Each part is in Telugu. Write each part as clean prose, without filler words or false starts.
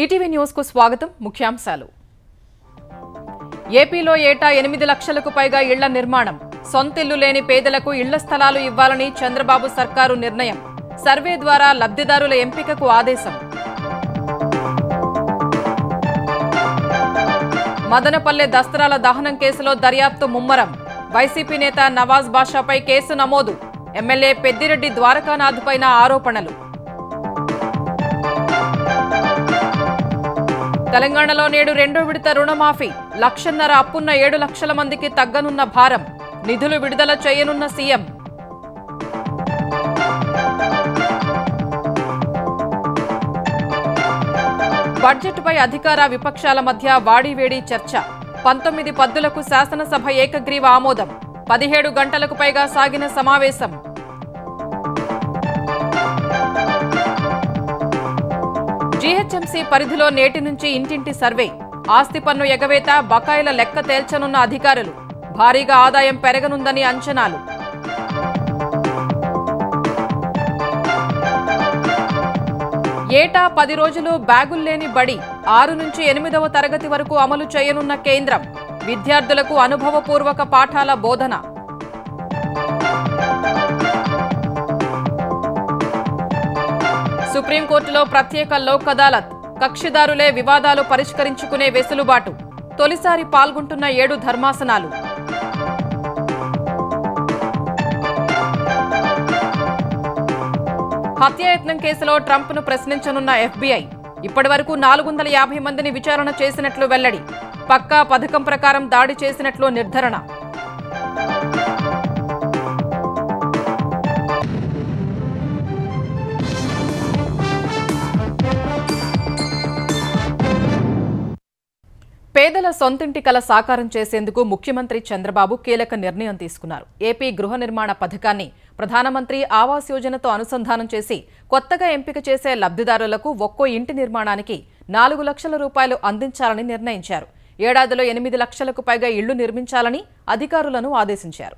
ఈటీవీ న్యూస్ కు స్వాగతం. ముఖ్యాంశాలు. ఏపీలో ఏటా 8 లక్షలకు పైగా ఇళ్ల నిర్మాణం. సొంతిల్లు లేని పేదలకు ఇళ్ల స్థలాలు ఇవ్వాలని చంద్రబాబు సర్కారు నిర్ణయం. సర్వే ద్వారా లబ్ధిదారుల ఎంపికకు ఆదేశం. మదనపల్లె దస్త్రాల దహనం కేసులో దర్యాప్తు ముమ్మరం. వైసీపీ నేత నవాజ్ బాషాపై కేసు నమోదు. ఎమ్మెల్యే పెద్దిరెడ్డి ద్వారకానాథ్ పైన ఆరోపణలు. తెలంగాణలో నేడు రెండో విడత రుణమాఫీ. 1,50,000 అప్పున్న 7 లక్షల మందికి తగ్గనున్న భారం. నిధులు విడుదల చేయనున్న సీఎం. బడ్జెట్పై అధికార విపక్షాల మధ్య వాడివేడి చర్చ. 19 పద్దులకు శాసనసభ ఏకగ్రీవ ఆమోదం. 17 గంటలకు పైగా సాగిన సమావేశం. జీహెచ్ఎంసీ పరిధిలో నేటి నుంచి ఇంటింటి సర్వే. ఆస్తి పన్ను ఎగవేత, బకాయిల లెక్క తేల్చనున్న అధికారులు. భారీగా ఆదాయం పెరగనుందని అంచనాలు. ఏటా 10 రోజులు బ్యాగుల్లేని బడి. 6 నుంచి 8వ తరగతి వరకు అమలు చేయనున్న కేంద్రం. విద్యార్థులకు అనుభవపూర్వక పాఠాల బోధన. సుప్రీంకోర్టులో ప్రత్యేక లోక్ అదాలత్. కక్షిదారులే వివాదాలు పరిష్కరించుకునే వెసులుబాటు. తొలిసారి పాల్గొంటున్న 7 ధర్మాసనాలు. హత్యాయత్నం కేసులో ట్రంప్ను ప్రశ్నించనున్న ఎఫ్బీఐ. ఇప్పటివరకు 450 మందిని విచారణ చేసినట్లు వెల్లడి. పక్కా పథకం ప్రకారం దాడి చేసినట్లు నిర్ధారణ. పేదల సొంతింటి కల సాకారం చేసేందుకు ముఖ్యమంత్రి చంద్రబాబు కీలక నిర్ణయం తీసుకున్నారు. ఏపీ గృహ నిర్మాణ పథకాన్ని ప్రధానమంత్రి ఆవాస్ యోజనతో అనుసంధానం చేసి కొత్తగా ఎంపిక చేసే లబ్ధిదారులకు ఒక్కో ఇంటి నిర్మాణానికి 4 లక్షల రూపాయలు అందించాలని నిర్ణయించారు. ఏడాదిలో 8 లక్షలకు పైగా ఇళ్లు నిర్మించాలని అధికారులను ఆదేశించారు.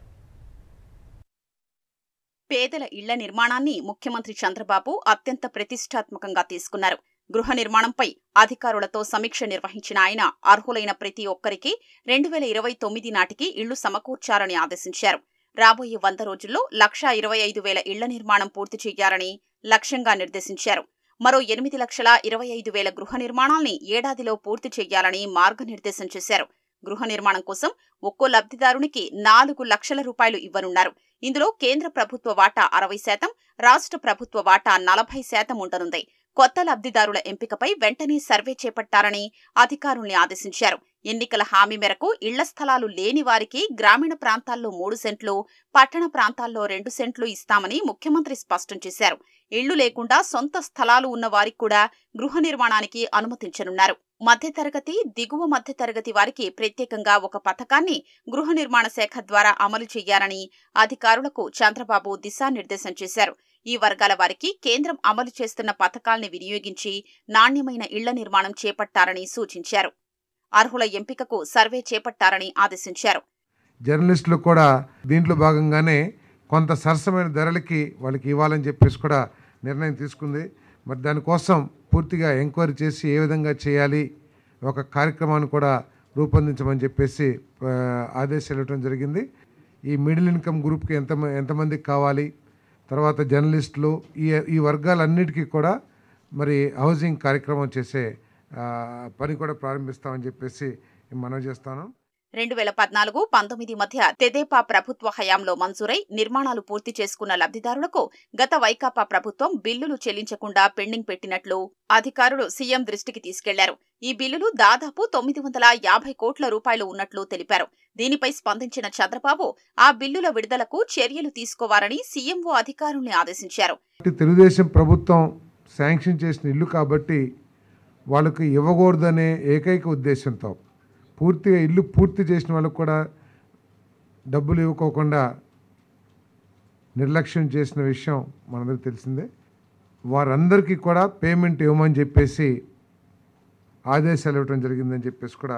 పేదల ఇళ్ల నిర్మాణాన్ని ముఖ్యమంత్రి చంద్రబాబు అత్యంత ప్రతిష్టాత్మకంగా తీసుకున్నారు. గృహ నిర్మాణంపై అధికారులతో సమీక్ష నిర్వహించిన ఆయన అర్హులైన ప్రతి ఒక్కరికి 2029 నాటికి ఇళ్లు సమకూర్చాలని ఆదేశించారు. రాబోయే 100 రోజుల్లో 1,25,000 ఇళ్ల నిర్మాణం పూర్తి చేయాలని లక్ష్యంగా నిర్దేశించారు. మరో 8,25,000 గృహ నిర్మాణాల్ని ఏడాదిలో పూర్తి చేయాలని మార్గనిర్దేశం చేశారు. గృహ నిర్మాణం కోసం ఒక్కో లబ్ధిదారునికి 4 లక్షల రూపాయలు ఇవ్వనున్నారు. ఇందులో కేంద్ర ప్రభుత్వ వాటా 60%, రాష్ట్ర ప్రభుత్వ వాటా 40% ఉండనుంది. కొత్త లబ్ధిదారుల ఎంపికపై వెంటనే సర్వే చేపట్టాలని అధికారుల్ని ఆదేశించారు. ఎన్నికల హామీ మేరకు ఇళ్ల స్థలాలు లేని వారికి గ్రామీణ ప్రాంతాల్లో 3 సెంట్లు, పట్టణ ప్రాంతాల్లో 2 సెంట్లు ఇస్తామని ముఖ్యమంత్రి స్పష్టం చేశారు. ఇళ్లు లేకుండా సొంత స్థలాలు ఉన్న వారికి కూడా గృహ నిర్మాణానికి అనుమతించనున్నారు. మధ్యతరగతి, దిగువ మధ్యతరగతి వారికి ప్రత్యేకంగా ఒక పథకాన్ని గృహ నిర్మాణ శాఖ ద్వారా అమలు చేయాలని అధికారులకు చంద్రబాబు దిశానిర్దేశం చేశారు. ఈ వర్గాల వారికి కేంద్రం అమలు చేస్తున్న పథకాల్ని వినియోగించి నాణ్యమైన ఇళ్ల నిర్మాణం చేపట్టాలని సూచించారు. అర్హుల ఎంపికకు సర్వే చేపట్టాలని ఆదేశించారు. జర్నలిస్టులు కూడా దీంట్లో భాగంగానే కొంత సరసమైన ధరలకి వాళ్ళకి ఇవ్వాలని చెప్పేసి కూడా నిర్ణయం తీసుకుంది. మరి దానికోసం పూర్తిగా ఎంక్వైరీ చేసి ఏ విధంగా చేయాలి, ఒక కార్యక్రమాన్ని కూడా రూపొందించమని చెప్పేసి ఆదేశాలు ఇవ్వడం జరిగింది. ఈ మిడిల్ ఇన్కమ్ గ్రూప్కి ఎంతమందికి కావాలి, తర్వాత జర్నలిస్టులు, ఈ వర్గాలన్నిటికీ కూడా మరి హౌసింగ్ కార్యక్రమం చేసే పని కూడా ప్రారంభిస్తామని చెప్పేసి మనవి చేస్తాను. 2014-19 మధ్య తెదేపా ప్రభుత్వ హయాంలో మంజూరై నిర్మాణాలు పూర్తి చేసుకున్న లబ్ధిదారులకు గత వైకాపా ప్రభుత్వం బిల్లులు చెల్లించకుండా పెండింగ్ పెట్టినట్లు అధికారులు సీఎం దృష్టికి తీసుకెళ్లారు. ఈ బిల్లులు దాదాపు 950 కోట్ల రూపాయలు ఉన్నట్లు తెలిపారు. దీనిపై స్పందించిన చంద్రబాబు ఆ బిల్లుల విడుదలకు చర్యలు తీసుకోవాలని సీఎంఓ అధికారుల్ని ఆదేశించారు. తెలుగుదేశం ప్రభుత్వం శాంక్షన్ చేసిన ఇల్లు కాబట్టి వాళ్ళకు ఇవ్వకూడదనే ఏకైక ఉద్దేశంతో పూర్తిగా ఇల్లు పూర్తి చేసిన వాళ్ళకు కూడా డబ్బులు ఇవ్వకోకుండా నిర్లక్ష్యం చేసిన విషయం మనందరికీ తెలిసిందే. వారందరికీ కూడా పేమెంట్ ఇవ్వమని చెప్పేసి ఆదేశాలు ఇవ్వడం జరిగిందని చెప్పేసి కూడా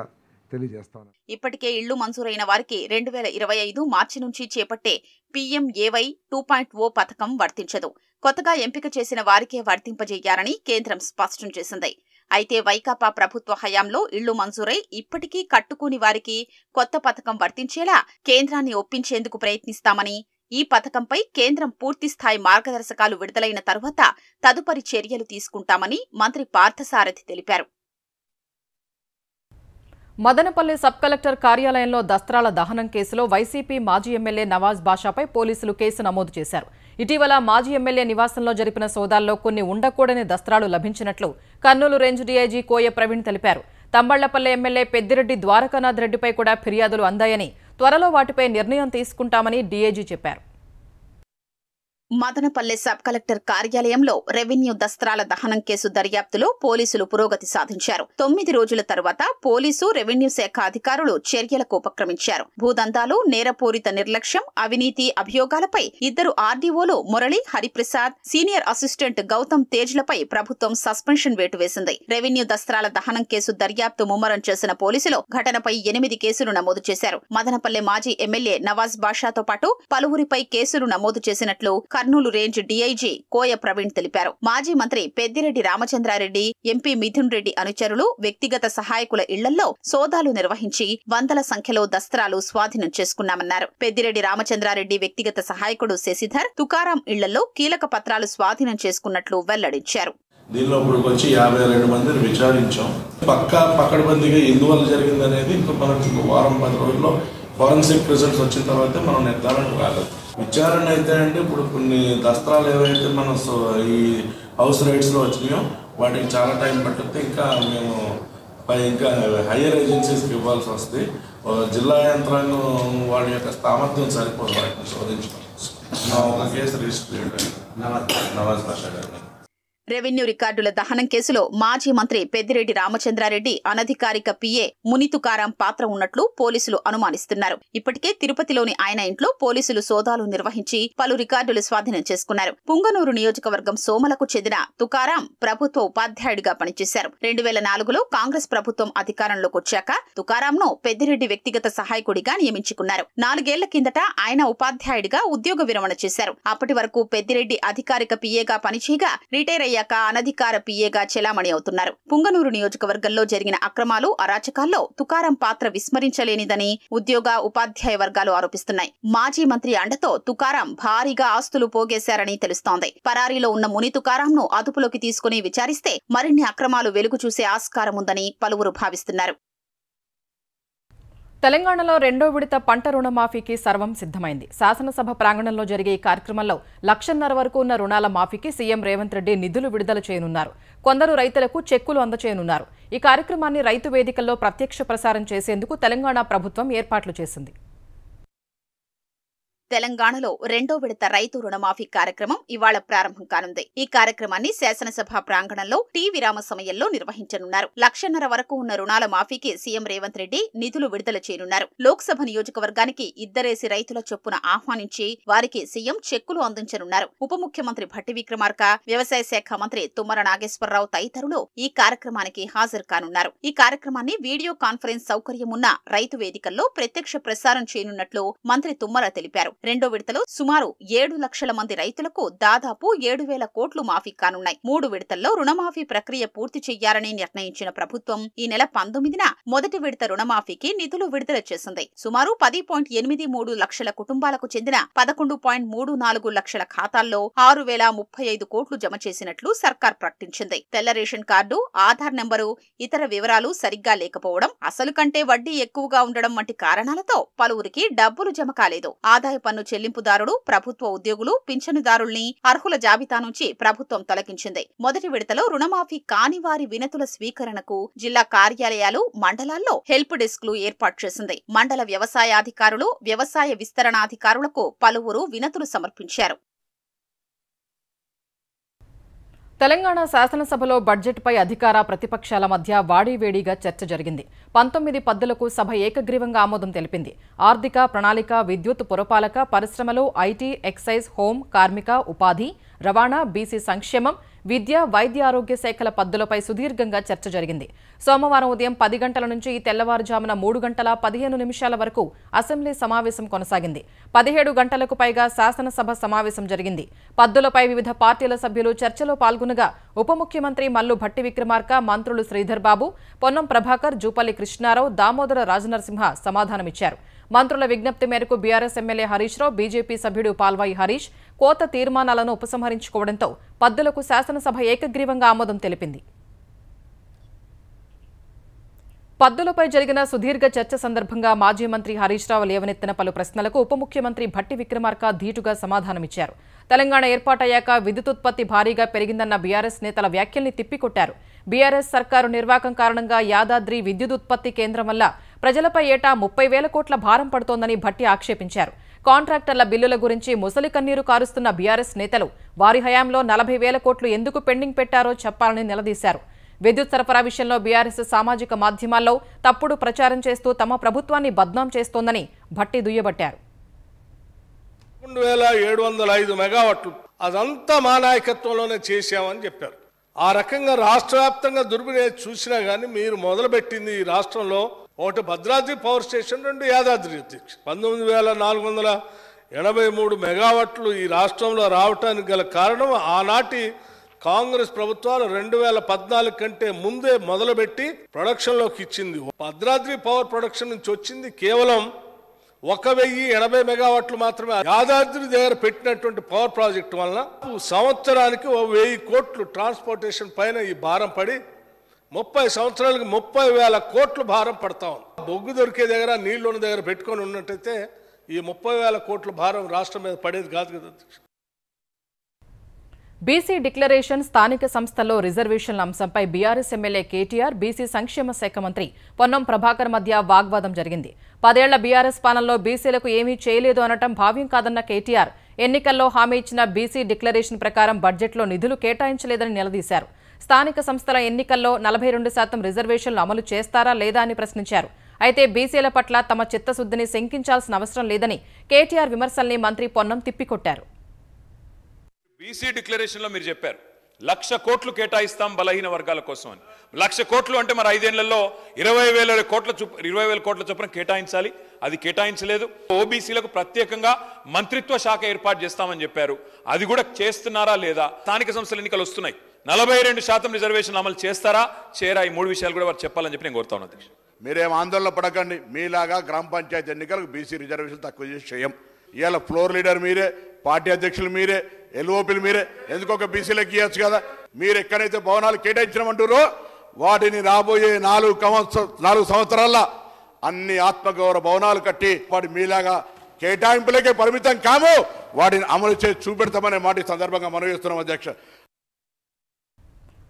తెలియజేస్తాను. ఇప్పటికే ఇళ్లు మంజూరైన వారికి 2025 మార్చి నుంచి చేపట్టే PMAY 2.0 పథకం వర్తించదు. కొత్తగా ఎంపిక చేసిన వారికే వర్తింపజేయాలని కేంద్రం స్పష్టం చేసింది. అయితే వైకాపా ప్రభుత్వ హయాంలో ఇళ్లు మంజూరై ఇప్పటికీ కట్టుకోని వారికి కొత్త పథకం వర్తించేలా కేంద్రాన్ని ఒప్పించేందుకు ప్రయత్నిస్తామని, ఈ పథకంపై కేంద్రం పూర్తిస్థాయి మార్గదర్శకాలు విడుదలైన తరువాత తదుపరి చర్యలు తీసుకుంటామని మంత్రి పార్థసారథి తెలిపారు. మదనపల్లి సబ్ కలెక్టర్ కార్యాలయంలో దస్త్రాల దహనం కేసులో వైసీపీ మాజీ ఎమ్మెల్యే నవాజ్ బాషాపై పోలీసులు కేసు నమోదు చేశారు. ఇటీవల మాజీ ఎమ్మెల్యే నివాసంలో జరిపిన సోదాల్లో కొన్ని ఉండకూడని దస్త్రాలు లభించినట్లు కర్నూలు రేంజ్ డీఐజీ కోయ ప్రవీణ్ తెలిపారు. తంబళ్లపల్లి ఎమ్మెల్యే పెద్దిరెడ్డి ద్వారకానాథ్ రెడ్డిపై కూడా ఫిర్యాదులు అందాయని, త్వరలో వాటిపై నిర్ణయం తీసుకుంటామని డీఐజీ చెప్పారు. మదనపల్లె సబ్ కలెక్టర్ కార్యాలయంలో రెవెన్యూ దస్త్రాల దహనం కేసు దర్యాప్తులో పోలీసులు పురోగతి సాధించారు. 9 రోజుల తర్వాత పోలీసు, రెవెన్యూ శాఖ అధికారులు చర్యలకు ఉపక్రమించారు. భూదందాలు, నేరపూరిత నిర్లక్ష్యం, అవినీతి అభియోగాలపై 2 ఆర్డీఓలు మురళి, హరిప్రసాద్, సీనియర్ అసిస్టెంట్ గౌతమ్ తేజ్లపై ప్రభుత్వం సస్పెన్షన్ వేటు వేసింది. రెవెన్యూ దస్త్రాల దహనం కేసు దర్యాప్తు ముమ్మరం చేసిన పోలీసులు ఘటనపై 8 కేసులు నమోదు చేశారు. మదనపల్లె మాజీ ఎమ్మెల్యే నవాజ్ బాషాతో పాటు పలువురిపై కేసులు నమోదు చేసినట్లు కర్నూలు రేంజ్ డీఐజీ కోయ ప్రవీణ్ తెలిపారు. మాజీ మంత్రి పెద్దిరెడ్డి రామచంద్రారెడ్డి, ఎంపీ మిథున్ రెడ్డి అనుచరులు, వ్యక్తిగత సహాయకుల ఇళ్లల్లో సోదాలు నిర్వహించి వందల సంఖ్యలో దస్త్రాలు స్వాధీనం చేసుకున్నామన్నారు. పెద్దిరెడ్డి రామచంద్రారెడ్డి వ్యక్తిగత సహాయకుడు శశిధర్, తుకారాం ఇళ్లలో కీలక పత్రాలు స్వాధీనం చేసుకున్నట్లు వెల్లడించారు. దీనిలో ఇప్పుడు వచ్చి 52 మందిని విచారించాం. పక్కడబందీగా ఎందువల్ల జరిగిందనేది ఇంకా మనకు వారం 10 రోజుల్లో ఫోరెన్సిక్ రిజల్ట్స్ వచ్చిన తర్వాత మనం నిర్ధారణ రాలేదు. విచారణ అయితే అంటే ఇప్పుడు కొన్ని దస్త్రాలు ఏవైతే మన ఈ హౌస్ రైట్స్లో వచ్చినాయో వాటికి చాలా టైం పట్టుద్ది. ఇంకా మేము ఇంకా హయ్యర్ ఏజెన్సీస్కి ఇవ్వాల్సి వస్తే జిల్లా యంత్రాంగం వాడి యొక్క సామర్థ్యం సరిపోదు వాటిని శోధించడం. ఒక కేసు రిజిస్టర్ చేయడం నవాజ్ బాషా గారు. రెవెన్యూ రికార్డుల దహనం కేసులో మాజీ మంత్రి పెద్దిరెడ్డి రామచంద్రారెడ్డి అనధికారిక పిఏ మునితుకారాం పాత్ర ఉన్నట్లు పోలీసులు అనుమానిస్తున్నారు. ఇప్పటికే తిరుపతిలోని ఆయన ఇంట్లో పోలీసులు సోదాలు నిర్వహించి పలు రికార్డులు స్వాధీనం చేసుకున్నారు. పుంగనూరు నియోజకవర్గం సోమలకు చెందిన తుకారాం ప్రభుత్వ ఉపాధ్యాయుడిగా పనిచేశారు. 2004లో కాంగ్రెస్ ప్రభుత్వం అధికారంలోకి వచ్చాక తుకారాంను పెద్దిరెడ్డి వ్యక్తిగత సహాయకుడిగా నియమించుకున్నారు. 4 ఏళ్ల కిందట ఆయన ఉపాధ్యాయుడిగా ఉద్యోగ విరమణ చేశారు. అప్పటి వరకు పెద్దిరెడ్డి అధికారిక పిఏగా పనిచేయగా రిటైర్ అనధికార పిఏగా చెలామణి అవుతున్నారు. పుంగనూరు నియోజకవర్గంలో జరిగిన అక్రమాలు, అరాచకాల్లో తుకారాం పాత్ర విస్మరించలేనిదని ఉద్యోగ, ఉపాధ్యాయ వర్గాలు ఆరోపిస్తున్నాయి. మాజీ మంత్రి అండతో తుకారాం భారీగా ఆస్తులు పోగేశారని తెలుస్తోంది. పరారీలో ఉన్న ముని తుకారాంను అదుపులోకి తీసుకుని విచారిస్తే మరిన్ని అక్రమాలు వెలుగు చూసే ఆస్కారం ఉందని పలువురు భావిస్తున్నారు. తెలంగాణలో 2వ విడత పంట రుణమాఫీకి సర్వం సిద్ధమైంది. శాసనసభ ప్రాంగణంలో జరిగే ఈ కార్యక్రమంలో 1,50,000 వరకు ఉన్న రుణాల మాఫీకి సీఎం రేవంత్ రెడ్డి నిధులు విడుదల చేయనున్నారు. కొందరు రైతులకు చెక్కులు అందచేయనున్నారు. ఈ కార్యక్రమాన్ని రైతు వేదికల్లో ప్రత్యక్ష ప్రసారం చేసేందుకు తెలంగాణ ప్రభుత్వం ఏర్పాట్లు చేసింది. తెలంగాణలో 2వ విడత రైతు రుణమాఫీ కార్యక్రమం ఇవాళ ప్రారంభం కానుంది. ఈ కార్యక్రమాన్ని శాసనసభ ప్రాంగణంలో టీ విరామ సమయంలో నిర్వహించనున్నారు. 1,50,000 వరకు ఉన్న రుణాల మాఫీకి సీఎం రేవంత్ రెడ్డి నిధులు విడుదల చేయనున్నారు. లోక్సభ నియోజకవర్గానికి 2 రైతుల చొప్పున ఆహ్వానించి వారికి సీఎం చెక్కులు అందించనున్నారు. ఉప ముఖ్యమంత్రి భట్టి విక్రమార్క, వ్యవసాయ శాఖ మంత్రి తుమ్మల నాగేశ్వరరావు తదితరులు ఈ కార్యక్రమానికి హాజరు కానున్నారు. ఈ కార్యక్రమాన్ని వీడియో కాన్ఫరెన్స్ సౌకర్యం ఉన్న రైతు వేదికల్లో ప్రత్యక్ష ప్రసారం చేయనున్నట్లు మంత్రి తుమ్మల తెలిపారు. 2వ విడతలో సుమారు 7 లక్షల మంది రైతులకు దాదాపు 7,000 కోట్లు మాఫీ కానున్నాయి. 3 విడతల్లో రుణమాఫీ ప్రక్రియ పూర్తి చేయాలని నిర్ణయించిన ప్రభుత్వం ఈ నెల 19న మొదటి విడత రుణమాఫీకి నిధులు విడుదల చేసింది. సుమారు 10.83 లక్షల కుటుంబాలకు చెందిన 11.34 లక్షల ఖాతాల్లో 6,035 కోట్లు జమ చేసినట్లు సర్కార్ ప్రకటించింది. తెల్ల రేషన్ కార్డు, ఆధార్ నెంబరు, ఇతర వివరాలు సరిగ్గా లేకపోవడం, అసలు కంటే వడ్డీ ఎక్కువగా ఉండడం వంటి కారణాలతో పలువురికి డబ్బులు జమ కాలేదు. ఆదాయ పన్ను చెల్లింపుదారుడు, ప్రభుత్వ ఉద్యోగులు, పింఛనుదారుల్ని అర్హుల జాబితా నుంచి ప్రభుత్వం తొలగించింది. మొదటి విడతలో రుణమాఫీ కాని వారి వినతుల స్వీకరణకు జిల్లా కార్యాలయాలు, మండలాల్లో హెల్ప్ డెస్క్లు ఏర్పాటు చేసింది. మండల వ్యవసాయాధికారులు, వ్యవసాయ విస్తరణాధికారులకు పలువురు వినతులు సమర్పించారు. తెలంగాణ శాసనసభలో బడ్జెట్పై అధికార, ప్రతిపక్షాల మధ్య వాడీవేడిగా చర్చ జరిగింది. 19 పద్దులకు సభ ఏకగ్రీవంగా ఆమోదం తెలిపింది. ఆర్థిక, ప్రణాళిక, విద్యుత్, పురపాలక, పరిశ్రమలు, ఐటీ, ఎక్సైజ్, హోం, కార్మిక, ఉపాధి, రవాణా, బీసీ సంక్షేమం, విద్య, వైద్య, ఆరోగ్య శాఖల పద్దులపై సుదీర్ఘంగా చర్చ జరిగింది. సోమవారం ఉదయం 10 గంటల నుంచి తెల్లవారుజామున 3 గంటల 15 నిమిషాల వరకు అసెంబ్లీ సమావేశం కొనసాగింది. 17 గంటలకు పైగా శాసనసభ సమావేశం జరిగింది. పద్దులపై వివిధ పార్టీల సభ్యులు చర్చలో పాల్గొనగా ఉప ముఖ్యమంత్రి మల్లు భట్టి విక్రమార్క, మంత్రులు శ్రీధర్ బాబు, పొన్నం ప్రభాకర్, జూపల్లి కృష్ణారావు, దామోదర రాజనరసింహ సమాధానమిచ్చారు. మంత్రుల విజ్ఞప్తి మేరకు BRS MLA Harish Rao, BJP సభ్యుడు పాల్వాయి హరీష్ కోత తీర్మానాలను ఉపసంహరించుకోవడంతో పద్దులకు శాసనసభ ఏకగ్రీవంగా ఆమోదం తెలిపింది. పద్దులపై జరిగిన సుదీర్ఘ చర్చ సందర్భంగా మాజీ మంత్రి హరీష్ రావు లేవనెత్తిన పలు ప్రశ్నలకు ఉప ముఖ్యమంత్రి భట్టి విక్రమార్క ధీటుగా సమాధానమిచ్చారు. తెలంగాణ ఏర్పాటయ్యాక విద్యుతుత్పత్తి భారీగా పెరిగిందన్న బీఆర్ఎస్ నేతల వ్యాఖ్యల్ని తిప్పికొట్టారు. బీఆర్ఎస్ సర్కారు నిర్వాకం కారణంగా యాదాద్రి విద్యుదుత్పత్తి కేంద్రం వల్ల ప్రజలపై ఏటా 30,000 కోట్ల భారం పడుతోందని భట్టి ఆక్షేపించారు. కాంట్రాక్టర్ల బిల్లుల గురించి ముసలి కన్నీరు కారుస్తున్న బీఆర్ఎస్ నేతలు వారి హయాంలో 40,000 కోట్లు ఎందుకు పెండింగ్ పెట్టారో చెప్పాలని నిలదీశారు. విద్యుత్ సరఫరా విషయంలో బీఆర్ఎస్ సామాజిక మాధ్యమాల్లో తప్పుడు ప్రచారం చేస్తూ తమ ప్రభుత్వాన్ని బద్నాం చేస్తోందని భట్టి దుయ్యబట్టారు. 2,705 మెగావాట్లు అదంతా మా నాయకత్వంలోనే చేశామని చెప్పారు. ఆ రకంగా రాష్ట్ర వ్యాప్తంగా దుర్వినియోగం చూసినా కానీ మీరు మొదలుపెట్టింది ఈ రాష్ట్రంలో ఒకటి భద్రాద్రి పవర్ స్టేషన్, 2 యాదాద్రి 19,483 మెగావాట్లు ఈ రాష్ట్రంలో రావటానికి గల కారణం ఆనాటి కాంగ్రెస్ ప్రభుత్వాలు 2014 కంటే ముందే మొదలుపెట్టి ప్రొడక్షన్లోకి ఇచ్చింది. భద్రాద్రి పవర్ ప్రొడక్షన్ నుంచి వచ్చింది కేవలం 1,080 మెగావాట్లు మాత్రమే. యాదాద్రి దగ్గర పెట్టినటువంటి పవర్ ప్రాజెక్టు వలన సంవత్సరానికి 1,000 కోట్లు ట్రాన్స్పోర్టేషన్ పైన ఈ భారం పడి 30 సంవత్సరాలకి 30,000 కోట్లు భారం పడతాం. బొగ్గు దొరికే దగ్గర నీళ్లున్న దగ్గర పెట్టుకొని ఉన్నట్టయితే ఈ 30,000 కోట్ల భారం రాష్ట్రం మీద పడేది కాదు కదా. బీసీ డిక్లరేషన్, స్థానిక సంస్థల్లో రిజర్వేషన్ల అంశంపై బీఆర్ఎస్ ఎమ్మెల్యే కేటీఆర్, బీసీ సంక్షేమ శాఖ మంత్రి పొన్నం ప్రభాకర్ మధ్య వాగ్వాదం జరిగింది. 10 ఏళ్ల బీఆర్ఎస్ పాలనలో బీసీలకు ఏమీ చేయలేదు అనటం భావ్యం కాదన్న కేటీఆర్, ఎన్నికల్లో హామీ ఇచ్చిన బీసీ డిక్లరేషన్ ప్రకారం బడ్జెట్లో నిధులు కేటాయించలేదని నిలదీశారు. స్థానిక సంస్థల ఎన్నికల్లో 42% రిజర్వేషన్లు అమలు చేస్తారా లేదా అని ప్రశ్నించారు. అయితే బీసీల పట్ల తమ చిత్తశుద్ధిని శంకించాల్సిన అవసరం లేదని కేటీఆర్ విమర్శల్ని మంత్రి పొన్నం తిప్పికొట్టారు. బీసీ డిక్లరేషన్లో మీరు చెప్పారు 1,00,000 కోట్లు కేటాయిస్తాం బలహీన వర్గాల కోసం అని. 1,00,000 కోట్లు అంటే మరి 5 ఏళ్లలో 20,000 కోట్ల చొప్పున కేటాయించాలి. అది కేటాయించలేదు. ఓబీసీలకు ప్రత్యేకంగా మంత్రిత్వ శాఖ ఏర్పాటు చేస్తామని చెప్పారు. అది కూడా చేస్తున్నారా లేదా? స్థానిక సంస్థల ఎన్నికలు వస్తున్నాయి. 42% రిజర్వేషన్ అమలు చేస్తారా చేయరా? ఈ 3 విషయాలు కూడా వారు చెప్పాలని చెప్పి నేను కోరుతా ఉన్నాను. అధ్యక్ష, మీరేం ఆందోళన పడకండి. మీలాగా గ్రామ పంచాయతీ ఎన్నికలకు బీసీ రిజర్వేషన్ తక్కువ చేసి చేయం. ఇవాళ ఫ్లోర్ లీడర్ మీరే, పార్టీ అధ్యక్షులు మీరే, ఎల్ఓపీలు మీరే. ఎందుకు ఒక బీసీలకు ఇవ్వచ్చు కదా? మీరు ఎక్కడైతే భవనాలు కేటాయించమంటారో వాటిని రాబోయే 4 సంవత్సరాల్లో అన్ని ఆత్మగౌరవ భవనాలు కట్టి వాటి మీలాగా కేటాయింపులకే పరిమితం కాము, వాటిని అమలు చేసి చూపెడతామనే మాట ఈ సందర్భంగా మనవి చేస్తున్నాం. అధ్యక్ష,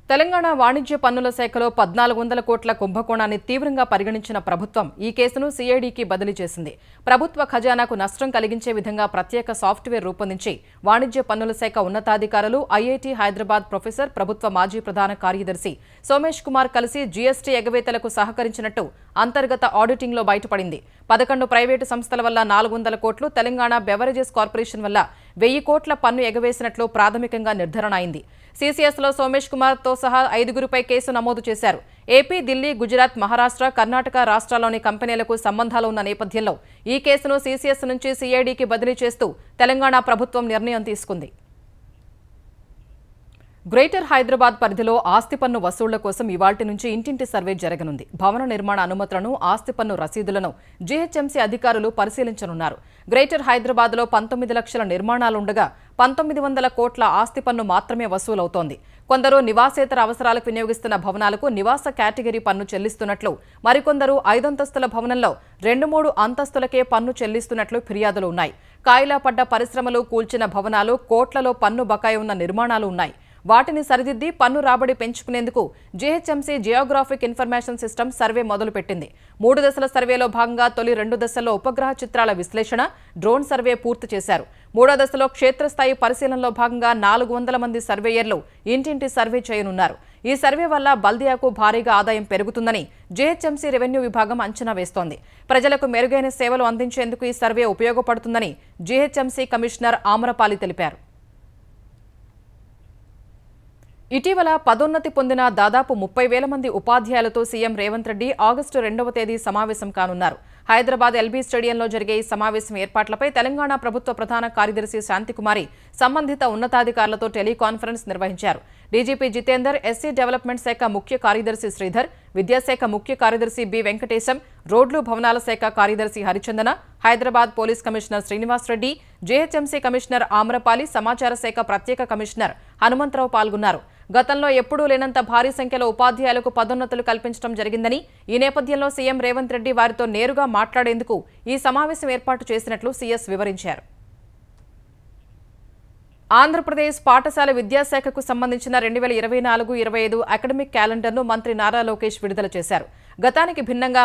తెలంగాణ వాణిజ్య పన్నుల శాఖలో 1,400 కోట్ల కుంభకోణాన్ని తీవ్రంగా పరిగణించిన ప్రభుత్వం ఈ కేసును సిఐడికి బదిలీ చేసింది. ప్రభుత్వ ఖజానాకు నష్టం కలిగించే విధంగా ప్రత్యేక సాఫ్ట్వేర్ రూపొందించి వాణిజ్య పన్నుల శాఖ ఉన్నతాధికారులు, ఐఐటి హైదరాబాద్ ప్రొఫెసర్, ప్రభుత్వ మాజీ ప్రధాన కార్యదర్శి సోమేష్ కుమార్ కలిసి జీఎస్టీ ఎగవేతలకు సహకరించినట్టు అంతర్గత ఆడిటింగ్లో బయటపడింది. 11 ప్రైవేటు సంస్థల వల్ల 400 కోట్లు, తెలంగాణ బెవరేజెస్ కార్పొరేషన్ వల్ల 1,000 కోట్ల పన్ను ఎగవేసినట్లు ప్రాథమికంగా నిర్ధారణ అయింది. సీసీఎస్లో సోమేష్ కుమార్తో సహా 5గురిపై కేసు నమోదు చేశారు. ఏపీ, ఢిల్లీ, గుజరాత్, మహారాష్ట్ర, కర్ణాటక రాష్ట్రాల్లోని కంపెనీలకు సంబంధాలు ఉన్న నేపథ్యంలో ఈ కేసును సీసీఎస్ నుంచి సిఐడికి బదిలీ చేస్తూ తెలంగాణ ప్రభుత్వం నిర్ణయం తీసుకుంది. గ్రేటర్ హైదరాబాద్ పరిధిలో ఆస్తి పన్ను వసూళ్ల కోసం ఇవాల్టి నుంచి ఇంటింటి సర్వే జరగనుంది. భవన నిర్మాణ అనుమతులను, ఆస్తి పన్ను రసీదులను జీహెచ్ఎంసీ అధికారులు పరిశీలించనున్నారు. గ్రేటర్ హైదరాబాద్లో 19 లక్షల నిర్మాణాలుండగా 1,900 కోట్ల ఆస్తి పన్ను మాత్రమే వసూలవుతోంది. కొందరు నివాసేతర అవసరాలకు వినియోగిస్తున్న భవనాలకు నివాస కేటగిరీ పన్ను చెల్లిస్తున్నట్లు, మరికొందరు 5 అంతస్తుల భవనంలో 2-3 అంతస్తులకే పన్ను చెల్లిస్తున్నట్లు ఫిర్యాదులు ఉన్నాయి. కాయిలా పడ్డ పరిశ్రమలు, కూల్చిన భవనాలు, కోట్లలో పన్ను బకాయి ఉన్న నిర్మాణాలు ఉన్నాయి. వాటిని సరిదిద్ది పన్ను రాబడి పెంచుకునేందుకు GHMC geographic information system survey మొదలుపెట్టింది. 3 దశల సర్వేలో భాగంగా తొలి 2 దశల్లో ఉపగ్రహ చిత్రాల విశ్లేషణ, డ్రోన్ సర్వే పూర్తి చేశారు. 3వ దశలో క్షేత్రస్థాయి పరిశీలనలో భాగంగా 400 మంది సర్వేయర్లు ఇంటింటి సర్వే చేయనున్నారు. ఈ సర్వే వల్ల బల్దియాకు భారీగా ఆదాయం పెరుగుతుందని జీహెచ్ఎంసీ రెవెన్యూ విభాగం అంచనా వేస్తోంది. ప్రజలకు మెరుగైన సేవలు అందించేందుకు ఈ సర్వే ఉపయోగపడుతుందని జీహెచ్ఎంసీ కమిషనర్ ఆమ్రపాలి తెలిపారు. ఇటీవల పదోన్నతి పొందిన దాదాపు 30,000 మంది ఉపాధ్యాయులతో సీఎం రేవంత్ రెడ్డి ఆగస్టు 2వ తేదీ సమావేశం కానున్నారు. హైదరాబాద్ ఎల్బీ స్టేడియంలో జరిగే ఈ సమావేశం ఏర్పాట్లపై తెలంగాణ ప్రభుత్వ ప్రధాన కార్యదర్శి శాంతికుమారి సంబంధిత ఉన్నతాధికారులతో టెలికాన్ఫరెన్స్ నిర్వహించారు. డీజీపీ జితేందర్, ఎస్సీ డెవలప్మెంట్ శాఖ ముఖ్య కార్యదర్శి శ్రీధర్, విద్యాశాఖ ముఖ్య కార్యదర్శి బి వెంకటేశం, రోడ్లు భవనాల శాఖ కార్యదర్శి Harichandana, Hyderabad police commissioner Srinivas Reddy, GHMC commissioner Amrapali, సమాచార శాఖ ప్రత్యేక కమిషనర్ హనుమంతరావు పాల్గొన్నారు. గతంలో ఎప్పుడూ లేనంత భారీ సంఖ్యలో ఉపాధ్యాయులకు పదోన్నతులు కల్పించడం జరిగిందని, ఈ నేపథ్యంలో సీఎం రేవంత్ రెడ్డి వారితో నేరుగా మాట్లాడేందుకు ఈ సమావేశం ఏర్పాటు చేసినట్లు సీఎస్ వివరించారు. ఆంధ్రప్రదేశ్ పాఠశాల విద్యాశాఖకు సంబంధించిన 2024-25 అకాడమిక్ క్యాలెండర్ను మంత్రి నారా లోకేష్ విడుదల చేశారు. గతానికి భిన్నంగా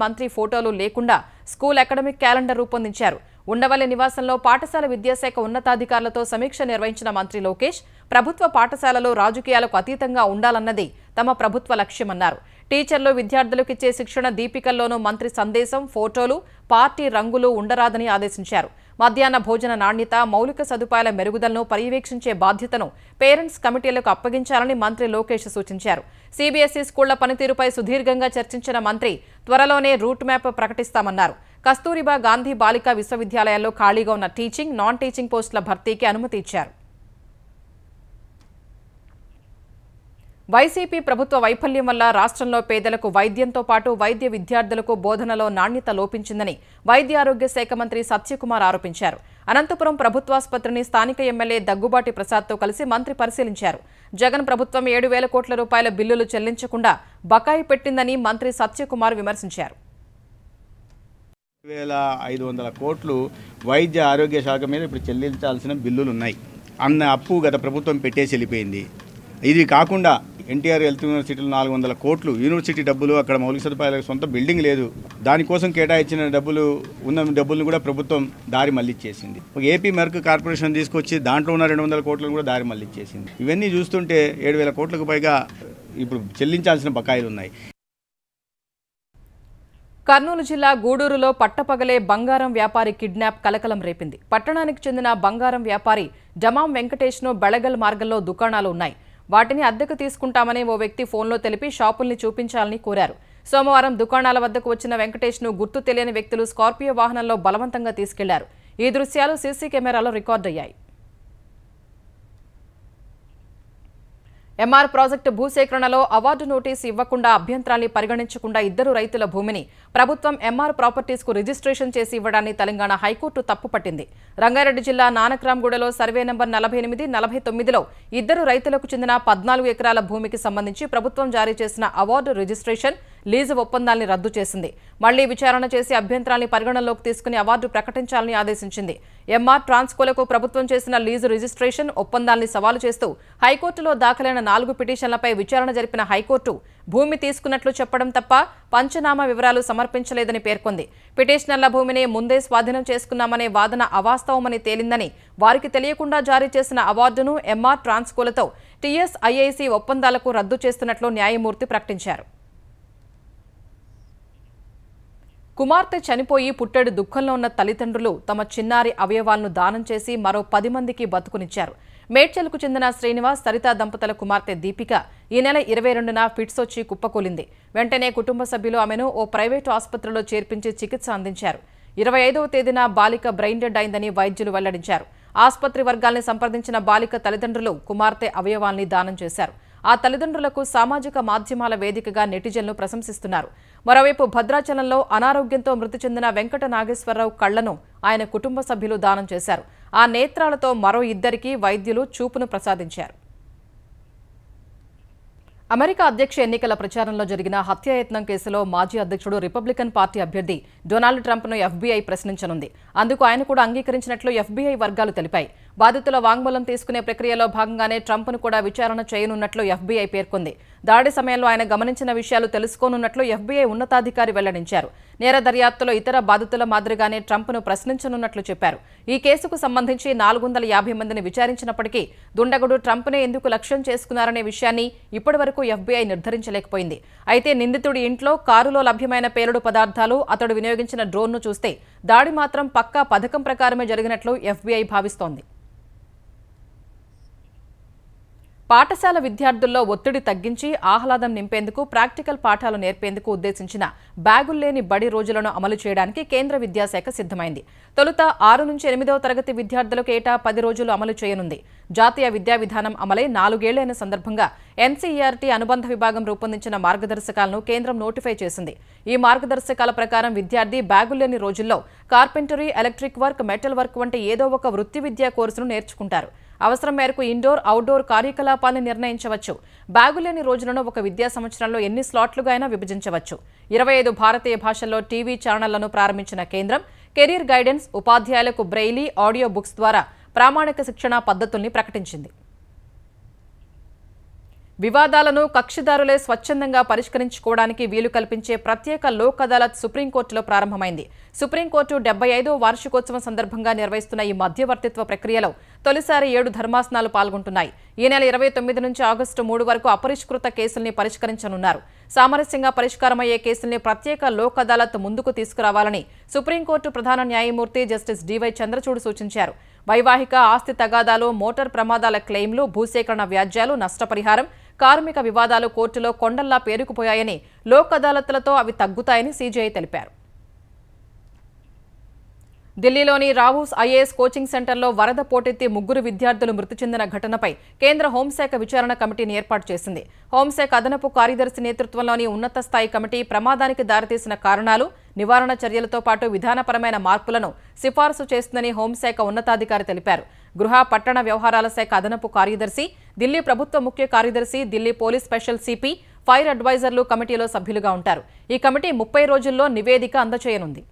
మంత్రి ఫోటోలు లేకుండా స్కూల్ అకాడమిక్ క్యాలెండర్ రూపొందించారు. ఉండవల్లి నివాసంలో పాఠశాల విద్యాశాఖ ఉన్నతాధికారులతో సమీక్ష నిర్వహించిన మంత్రి లోకేష్, ప్రభుత్వ పాఠశాలలో రాజకీయాలకు అతీతంగా ఉండాలన్నది తమ ప్రభుత్వ లక్ష్యమన్నారు. టీచర్లు, విద్యార్థులకు ఇచ్చే శిక్షణ దీపికల్లోనూ మంత్రి సందేశం, ఫోటోలు, పార్టీ రంగులు ఉండరాదని ఆదేశించారు. మధ్యాహ్న భోజన నాణ్యత, మౌలిక సదుపాయాల మెరుగుదలను పర్యవేక్షించే బాధ్యతను పేరెంట్స్ కమిటీలకు అప్పగించాలని మంత్రి లోకేష్ సూచించారు. సీబీఎస్ఈ స్కూళ్ల పనితీరుపై సుదీర్ఘంగా చర్చించిన మంత్రి త్వరలోనే రూట్ మ్యాప్ ప్రకటిస్తామన్నారు. కస్తూరిబా గాంధీ బాలికా విశ్వవిద్యాలయాల్లో ఖాళీగా ఉన్న టీచింగ్, నాన్ టీచింగ్ పోస్టుల భర్తీకి అనుమతి ఇచ్చారు. వైసీపీ ప్రభుత్వ వైఫల్యం వల్ల రాష్ట్రంలో పేదలకు వైద్యంతో పాటు వైద్య విద్యార్థులకు బోధనలో నాణ్యత లోపించిందని వైద్య ఆరోగ్య శాఖ మంత్రి సత్యకుమార్ ఆరోపించారు. అనంతపురం ప్రభుత్వాసుపత్రిని స్థానిక ఎమ్మెల్యే దగ్గుబాటి ప్రసాద్తో కలిసి మంత్రి పరిశీలించారు. జగన్ ప్రభుత్వం 7,000 కోట్ల రూపాయల బిల్లులు చెల్లించకుండా బకాయి పెట్టిందని మంత్రి సత్యకుమార్ విమర్శించారు. 7,500 కోట్లు వైద్య ఆరోగ్య శాఖ మీద ఇప్పుడు చెల్లించాల్సిన బిల్లులు ఉన్నాయి. అన్న అప్పు గత ప్రభుత్వం పెట్టేసి వెళ్ళిపోయింది. ఇది కాకుండా ఎన్టీఆర్ హెల్త్ యూనివర్సిటీలో 400 కోట్లు యూనివర్సిటీ డబ్బులు, అక్కడ మౌలిక సదుపాయాలకు సొంత బిల్డింగ్ లేదు, దానికోసం కేటాయించిన డబ్బులను కూడా ప్రభుత్వం దారి మళ్లిచ్చేసింది. ఒక ఏపీ మెర్క్ కార్పొరేషన్ తీసుకొచ్చి దాంట్లో ఉన్న 200 కోట్లను కూడా దారి మళ్లిచ్చేసింది. ఇవన్నీ చూస్తుంటే 7,000 కోట్లకు పైగా ఇప్పుడు చెల్లించాల్సిన బకాయిలు ఉన్నాయి. కర్నూలు జిల్లా గూడూరులో పట్టపగలే బంగారం వ్యాపారి కిడ్నాప్ కలకలం రేపింది. పట్టణానికి చెందిన బంగారం వ్యాపారి డమాం వెంకటేష్ను బెళగల్ మార్గంలో దుకాణాలు ఉన్నాయి, వాటిని అద్దెకు తీసుకుంటామని ఓ వ్యక్తి ఫోన్లో తెలిపి షాపుల్ని చూపించాలని కోరారు. సోమవారం దుకాణాల వద్దకు వచ్చిన వెంకటేష్ను గుర్తు తెలియని వ్యక్తులు స్కార్పియో వాహనంలో బలవంతంగా తీసుకెళ్లారు. ఈ దృశ్యాలు సీసీ కెమెరాలో రికార్డయ్యాయి. ఎంఆర్ ప్రాజెక్టు భూసేకరణలో అవార్డు నోటీసు ఇవ్వకుండా, అభ్యంతరాన్ని పరిగణించకుండా 2 రైతుల భూమిని ప్రభుత్వం ఎంఆర్ ప్రాపర్టీస్కు రిజిస్ట్రేషన్ చేసి ఇవ్వడాన్ని తెలంగాణ హైకోర్టు తప్పుపట్టింది. రంగారెడ్డి జిల్లా నానక్రామ్గూడలో సర్వే నంబర్ 48, 49లో 2 రైతులకు చెందిన 14 ఎకరాల భూమికి సంబంధించి ప్రభుత్వం జారీ చేసిన అవార్డు రిజిస్ట్రేషన్, లీజు ఒప్పందాల్ని రద్దు చేసింది. మళ్లీ విచారణ చేసి అభ్యంతరాన్ని పరిగణనలోకి తీసుకుని అవార్డు ప్రకటించాలని ఆదేశించింది. ఎంఆర్ ట్రాన్స్కోలకు ప్రభుత్వం చేసిన లీజు రిజిస్ట్రేషన్, ఒప్పందాల్ని సవాలు చేస్తూ హైకోర్టులో దాఖలైన 4 పిటిషన్లపై విచారణ జరిపిన హైకోర్టు భూమి తీసుకున్నట్లు చెప్పడం తప్ప పంచనామా వివరాలు సమర్పించలేదని పేర్కొంది. పిటిషనర్ల భూమిని ముందే స్వాధీనం చేసుకున్నామనే వాదన అవాస్తవమని తేలిందని, వారికి తెలియకుండా జారీ చేసిన అవార్డును ఎంఆర్ ట్రాన్స్కోలతో టీఎస్ఐఐసి ఒప్పందాలకు రద్దు చేస్తున్నట్లు న్యాయమూర్తి ప్రకటించారు. కుమార్తె చనిపోయి పుట్టెడు దుఃఖంలో ఉన్న తల్లిదండ్రులు తమ చిన్నారి అవయవాలను దానం చేసి మరో 10 మందికి బతుకునిచ్చారు. మేడ్చల్కు చెందిన శ్రీనివాస్, సరిత దంపతుల కుమార్తె దీపిక ఈ నెల 22న ఫిట్స్ వచ్చి కుప్పకూలింది. వెంటనే కుటుంబ సభ్యులు ఆమెను ఓ ప్రైవేటు ఆసుపత్రిలో చేర్పించి చికిత్స అందించారు. 25వ తేదీన బాలిక బ్రెయిన్ డెడ్ అయిందని వైద్యులు వెల్లడించారు. ఆసుపత్రి వర్గాల్ని సంప్రదించిన బాలిక తల్లిదండ్రులు కుమార్తె అవయవాల్ని దానం చేశారు. ఆ తల్లిదండ్రులకు సామాజిక మాధ్యమాల వేదికగా నెటిజన్లు ప్రశంసిస్తున్నారు. మరోవైపు భద్రాచలంలో అనారోగ్యంతో మృతి చెందిన వెంకట నాగేశ్వరరావు కళ్లను ఆయన కుటుంబ సభ్యులు దానం చేశారు. ఆ నేత్రాలతో మరో 2కి వైద్యులు చూపును ప్రసాదించారు. అమెరికా అధ్యక్ష ఎన్నికల ప్రచారంలో జరిగిన హత్యాయత్నం కేసులో మాజీ అధ్యక్షుడు రిపబ్లికన్ పార్టీ అభ్యర్థి డొనాల్డ్ ట్రంప్ను ఎఫ్బీఐ ప్రశ్నించనుంది. అందుకు ఆయన కూడా అంగీకరించినట్లు ఎఫ్బీఐ వర్గాలు తెలిపాయి. బాధితుల వాంగ్మూలం తీసుకునే ప్రక్రియలో భాగంగానే ట్రంప్ను కూడా విచారణ చేయనున్నట్లు ఎఫ్బీఐ పేర్కొంది. దాడి సమయంలో ఆయన గమనించిన విషయాలు తెలుసుకోనున్నట్లు ఎఫ్బీఐ ఉన్నతాధికారి వెల్లడించారు. నేర దర్యాప్తులో ఇతర బాధితుల మాదిరిగానే ట్రంప్ను ప్రశ్నించనున్నట్లు చెప్పారు. ఈ కేసుకు సంబంధించి 450 మందిని విచారించినప్పటికీ దుండగుడు ట్రంప్నే ఎందుకు లక్ష్యం చేసుకున్నారనే విషయాన్ని ఇప్పటివరకు ఎఫ్బీఐ నిర్ధారించలేకపోయింది. అయితే నిందితుడి ఇంట్లో, కారులో లభ్యమైన పేలుడు పదార్థాలు, అతడు వినియోగించిన డ్రోన్ను చూస్తే దాడి మాత్రం పక్కా పథకం ప్రకారమే జరిగినట్లు ఎఫ్బీఐ భావిస్తోంది. పాఠశాల విద్యార్థుల్లో ఒత్తిడి తగ్గించి ఆహ్లాదం నింపేందుకు ప్రాక్టికల్ పాఠాలు నేర్పేందుకు ఉద్దేశించిన బ్యాగుల్లేని బడి రోజులను అమలు చేయడానికి కేంద్ర విద్యాశాఖ సిద్ధమైంది. తొలుత 6 నుంచి 8వ తరగతి విద్యార్థులకు ఏటా 10 రోజులు అమలు చేయనుంది. జాతీయ విద్యా విధానం అమలై 4 ఏళ్లైన సందర్భంగా ఎన్సీఈఆర్టీ అనుబంధ విభాగం రూపొందించిన మార్గదర్శకాలను కేంద్రం నోటిఫై చేసింది. ఈ మార్గదర్శకాల ప్రకారం విద్యార్థి బ్యాగుల్లేని రోజుల్లో carpentry, electric work, metal work వంటి ఏదో ఒక వృత్తి విద్యా కోర్సును నేర్చుకుంటారు. అవసరం మేరకు ఇండోర్, అవుట్డోర్ కార్యకలాపాలను నిర్ణయించవచ్చు. బ్యాగులేని రోజులను ఒక విద్యా సంవత్సరంలో ఎన్ని స్లాట్లుగా అయినా విభజించవచ్చు. 25 భారతీయ భాషల్లో టీవీ ఛానళ్లను ప్రారంభించిన కేంద్రం కెరీర్ గైడెన్స్, ఉపాధ్యాయులకు బ్రెయిలీ, ఆడియో బుక్స్ ద్వారా ప్రామాణిక శిక్షణా పద్ధతుల్ని ప్రకటించింది. వివాదాలను కక్షిదారులే స్వచ్ఛందంగా పరిష్కరించుకోవడానికి వీలు కల్పించే ప్రత్యేక లోక్ అదాలత్ సుప్రీంకోర్టులో ప్రారంభమైంది. సుప్రీంకోర్టు 75వ వార్షికోత్సవం సందర్భంగా నిర్వహిస్తున్న ఈ మధ్యవర్తిత్వ ప్రక్రియలో తొలిసారి 7 ధర్మాసనాలు పాల్గొంటున్నాయి. ఈ నెల 29 నుంచి ఆగస్టు 3 వరకు అపరిష్కృత కేసుల్ని పరిష్కరించనున్నారు. సామరస్యంగా పరిష్కారమయ్యే కేసుల్ని ప్రత్యేక లోక్ అదాలత్ ముందుకు తీసుకురావాలని సుప్రీంకోర్టు ప్రధాన న్యాయమూర్తి జస్టిస్ డివై చంద్రచూడ్ సూచించారు. వైవాహిక ఆస్తి తగాదాలు, మోటార్ ప్రమాదాల క్లెయిమ్లు, భూసేకరణ వ్యాజ్యాలు, నష్టపరిహారం, కార్మిక వివాదాలు కోర్టులో కొండల్లా పేరుకుపోయాయని, లోక్ అదాలత్లతో అవి తగ్గుతాయని సీజీఐ తెలిపారు. ఢిల్లీలోని రావూస్ ఐఏఎస్ కోచింగ్ సెంటర్లో వరద పోటెత్తి 3 విద్యార్థులు మృతి చెందిన ఘటనపై కేంద్ర హోంశాఖ విచారణ కమిటీని ఏర్పాటు చేసింది. హోంశాఖ అదనపు కార్యదర్శి నేతృత్వంలోని ఉన్నత స్థాయి కమిటీ ప్రమాదానికి దారితీసిన కారణాలు, నివారణ చర్యలతో పాటు విధానపరమైన మార్పులను సిఫారసు చేస్తుందని హోంశాఖ ఉన్నతాధికారి తెలిపారు. గృహ పట్టణ వ్యవహారాల శాఖ అదనపు కార్యదర్శి, ఢిల్లీ ప్రభుత్వ ముఖ్య కార్యదర్శి, Delhi police special CP, fire అడ్వైజర్లు కమిటీలో సభ్యులుగా ఉంటారు. ఈ కమిటీ 30 రోజుల్లో నివేదిక అందజేయనుంది.